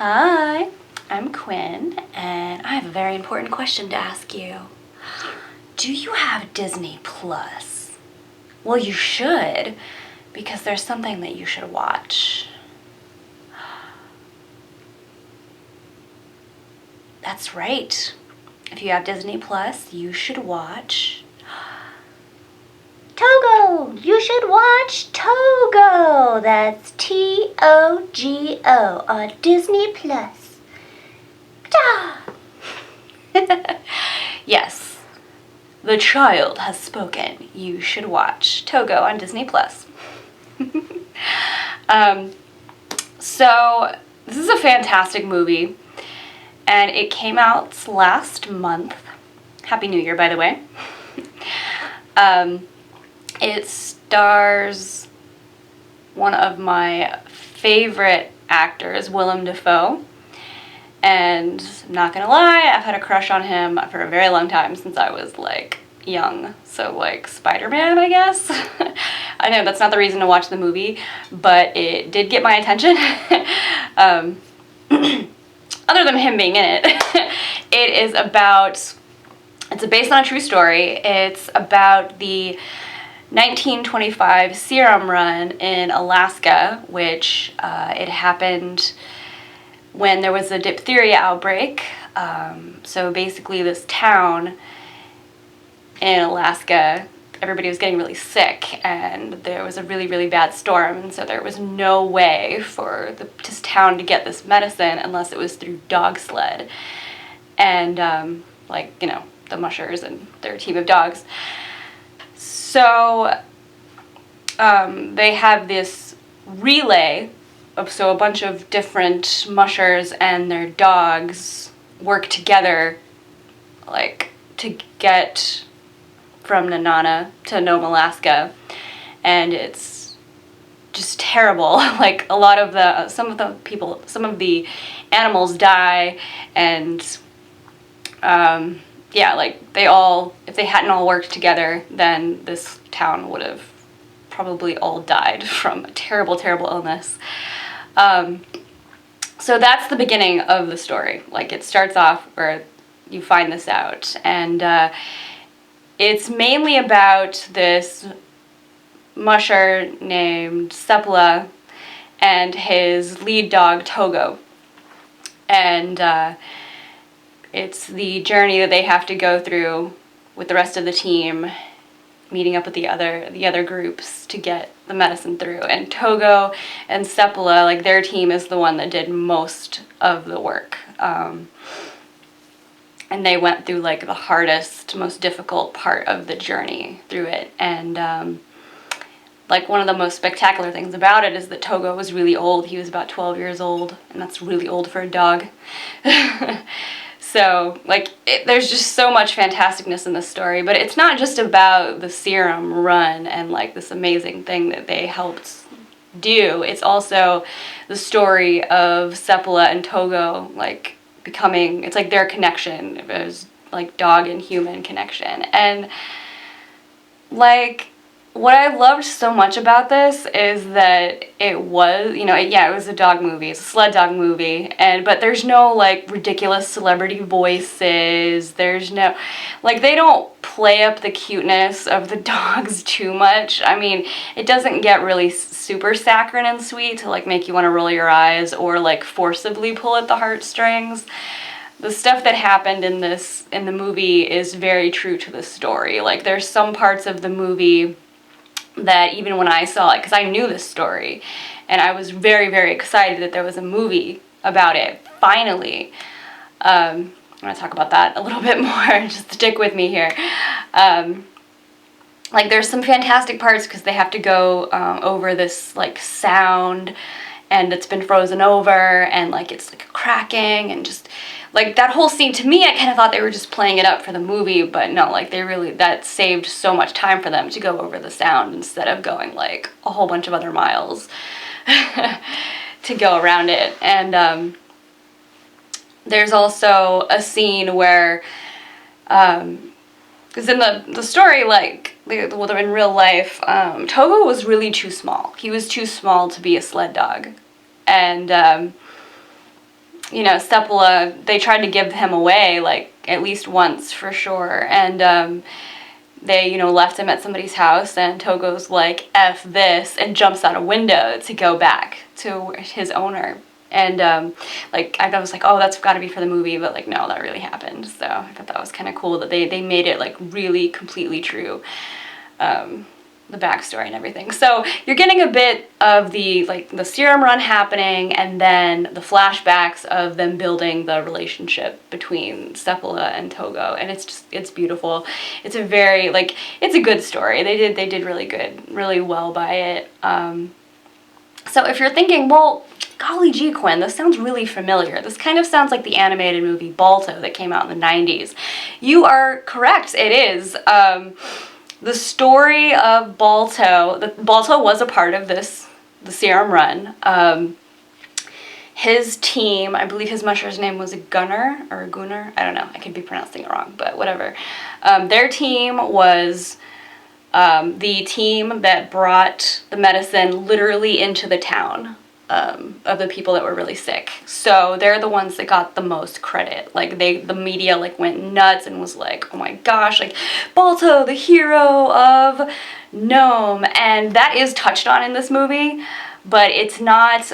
Hi, I'm Quin, and I have a very important question to ask you. Do you have Disney Plus? Well, you should, because there's something that you should watch. That's right. If you have Disney Plus, you should watch Togo! You should watch Togo! That's Togo on Disney Plus. Yes, the child has spoken. You should watch Togo on Disney Plus. So this is a fantastic movie, and it came out last month. Happy New Year, by the way. It stars one of my favorite actors, Willem Dafoe. And I'm not gonna lie, I've had a crush on him for a very long time, since I was like young. So like Spider-Man, I guess. I know that's not the reason to watch the movie, but it did get my attention. Other than him being in it, it's based on a true story. It's about the 1925 serum run in Alaska, which it happened when there was a diphtheria outbreak. So basically this town in Alaska, everybody was getting really sick, and there was a really, really bad storm, and so there was no way for this town to get this medicine unless it was through dog sled. And the mushers and their team of dogs. So they have this relay so a bunch of different mushers and their dogs work together, like, to get from Nanana to Nome, Alaska, and it's just terrible. Like, some of the animals die, and if they hadn't all worked together, then this town would have probably all died from a terrible, terrible illness. So that's the beginning of the story. Like, it starts off where you find this out, and it's mainly about this musher named Sepala and his lead dog Togo, and it's the journey that they have to go through with the rest of the team, meeting up with the other groups to get the medicine through. And Togo and Sepala, like, their team is the one that did most of the work. And they went through, like, the hardest, most difficult part of the journey through it. And, one of the most spectacular things about it is that Togo was really old. He was about 12 years old, and that's really old for a dog. So, there's just so much fantasticness in this story, but it's not just about the serum run and, this amazing thing that they helped do. It's also the story of Sepala and Togo, becoming, it's their connection. It was, dog and human connection. And, what I loved so much about this is that it was, it was a dog movie. It's a sled dog movie, but there's no, ridiculous celebrity voices. There's no, they don't play up the cuteness of the dogs too much. I mean, it doesn't get really super saccharine and sweet to, make you want to roll your eyes or, forcibly pull at the heartstrings. The stuff that happened in the movie is very true to the story. There's some parts of the movie that even when I saw it, because I knew this story, and I was very, very excited that there was a movie about it, finally. I'm going to talk about that a little bit more, just stick with me here. There's some fantastic parts because they have to go over this, sound, and it's been frozen over, and, it's, cracking, and just, that whole scene, to me, I kind of thought they were just playing it up for the movie, but no, that saved so much time for them to go over the sound instead of going, a whole bunch of other miles to go around it. And there's also a scene where, because in the story, in real life, Togo was really too small. He was too small to be a sled dog. And you know, Seppala, they tried to give him away, like, at least once for sure. And they, you know, left him at somebody's house, and Togo's like, F this, and jumps out a window to go back to his owner. And like, I was like, oh, that's got to be for the movie, but like, no, that really happened. So I thought that was kind of cool that they made it like really completely true, the backstory and everything. So you're getting a bit of the like the serum run happening, and then the flashbacks of them building the relationship between Seppala and Togo, and it's beautiful. It's a very like, it's a good story. They did really well by it. So if you're thinking, well, golly gee, Quinn, this sounds really familiar. This kind of sounds like the animated movie Balto that came out in the 90s. You are correct, it is. The story of Balto, Balto was a part of the serum run. His team, I believe his musher's name was Gunner, or Gunnar, I don't know, I could be pronouncing it wrong, but whatever. Their team was the team that brought the medicine literally into the town of the people that were really sick. So they're the ones that got the most credit. Like the media like went nuts and was like, oh my gosh, like Balto, the hero of Nome. And that is touched on in this movie, but it's not,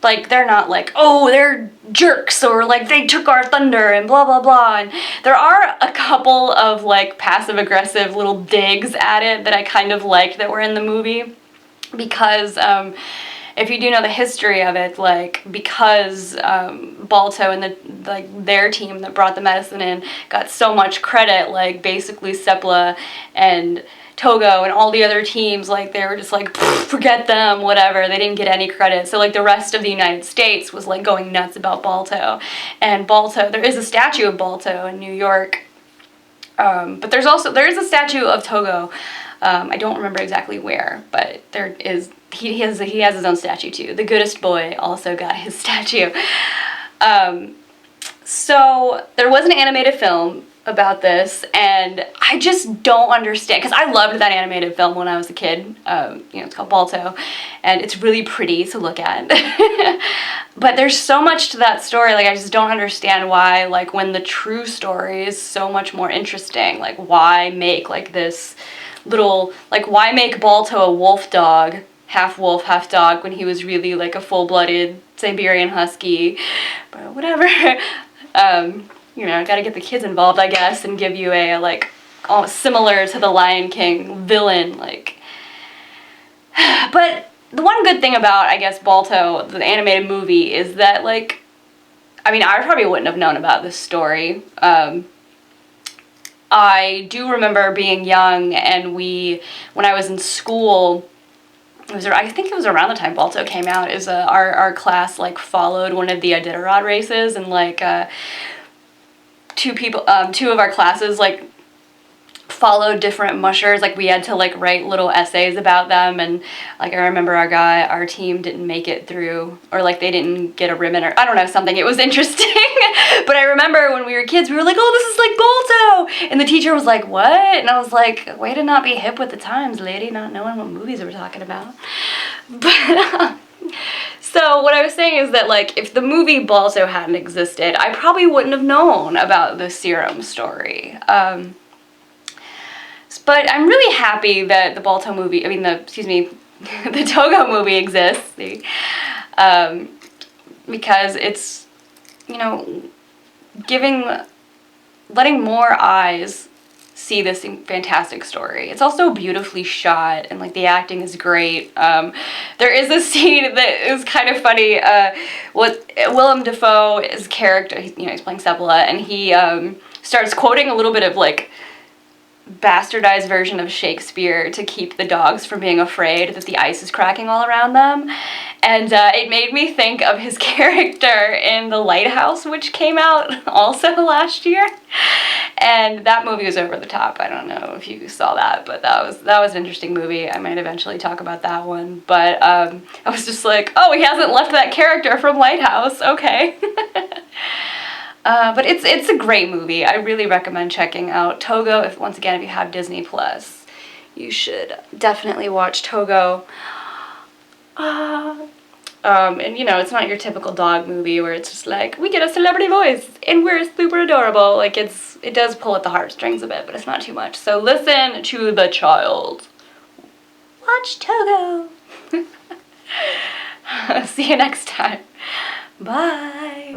like, they're not like, oh, they're jerks, or like they took our thunder and blah blah blah. And there are a couple of like passive aggressive little digs at it that I kind of liked that were in the movie, because if you do know the history of it, like, because Balto and their team that brought the medicine in got so much credit, like basically Seppala and Togo and all the other teams, like, they were just like, forget them, whatever. They didn't get any credit. So like the rest of the United States was like going nuts about Balto. And Balto, there is a statue of Balto in New York, but there is a statue of Togo. I don't remember exactly where, but there is. He has his own statue too. The Goodest Boy also got his statue. So there was an animated film about this, and I just don't understand, because I loved that animated film when I was a kid. You know, it's called Balto, and it's really pretty to look at. But there's so much to that story, like, I just don't understand why, like, when the true story is so much more interesting, like, why make, like, this little, like, why make Balto a wolf dog, half wolf, half dog, when he was really, like, a full-blooded Siberian Husky, but whatever. You know, gotta get the kids involved, I guess, and give you a, like, almost similar to the Lion King villain, like. But the one good thing about, I guess, Balto, the animated movie, is that, like, I mean, I probably wouldn't have known about this story. I do remember being young, and when I was in school, I think it was around the time Balto came out, our class, like, followed one of the Iditarod races, and, like, two of our classes, like, followed different mushers. Like, we had to, like, write little essays about them, and, like, I remember our team didn't make it through, or, like, they didn't get a ribbon, or I don't know, something. It was interesting. But I remember when we were kids, we were like, oh, this is like Balto, and the teacher was like, what? And I was like, way to not be hip with the times, lady, not knowing what movies we're talking about. But so what I was saying is that, like, if the movie Balto hadn't existed, I probably wouldn't have known about the serum story. But I'm really happy that the Balto movie, the Togo movie exists, because it's, you know, letting more eyes see this fantastic story. It's also beautifully shot, and, like, the acting is great. There is a scene that is kind of funny. Willem Dafoe's character, he's playing Seppala, and he starts quoting a little bit of, like, bastardized version of Shakespeare to keep the dogs from being afraid that the ice is cracking all around them. And it made me think of his character in The Lighthouse, which came out also last year. And that movie was over the top. I don't know if you saw that, but that was an interesting movie. I might eventually talk about that one. But I was just like, oh, he hasn't left that character from Lighthouse. Okay. But it's a great movie. I really recommend checking out Togo. If you have Disney Plus, you should definitely watch Togo. And you know, it's not your typical dog movie where it's just like, we get a celebrity voice and we're super adorable. Like it does pull at the heartstrings a bit, but it's not too much. So listen to the child. Watch Togo. See you next time. Bye.